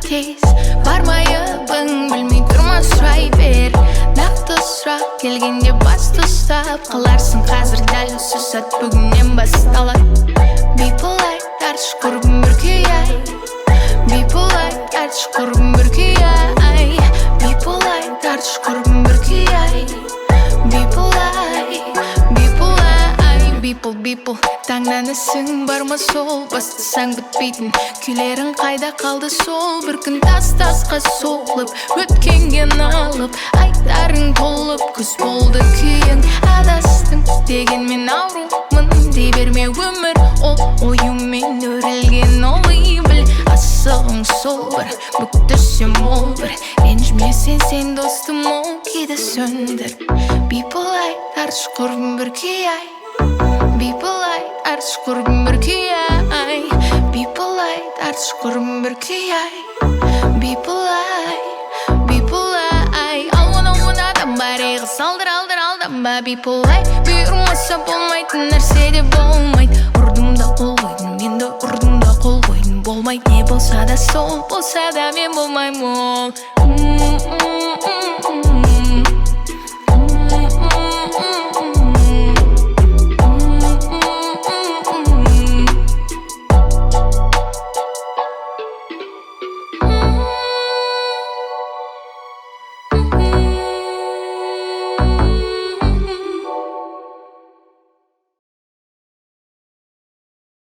тез бармайыбың білмей тұрма сұрай бер нақты сұрақ келгенде басты ұстап қаларсың қазір дәл осы сәт бүгіннен басталады Бипл-ай тартшы құрбым бір күй-ай Бипл-ай тартшы құрбым бір күй-ай Бипл-ай тартшы құрбым бір күй-ай Бипл-ай Бипл-ай Бипл таңнан ісің бар ма сол бастасаң бітпейтін күйлерің қайда қалды сол бір күн тас-тасқа соғылып өткенге налып айтарың толып күз болды күйің адастың дегенмен аурумын дей берме өмір ол ойымен өрілген олай біл асығың сол бір бүктірсем ол бір ренжімесең сен достым ол кейде сөндір Бипл-ай тартшы құрбым бір күй-ай Бипл-ай тартшы құрбым бір күй-ай Бипл-ай тартшы құрбым бір күй-ай Бипл-ай Бипл-ай ауын адам бар еғіз алданба Бипл-ай бұйырмаса болмайтын нәрсе де болмайды ұрдым да қол қойдым енді ұрдым да қол қойдым болмайды не болса да сол болса да мен болмаймын ол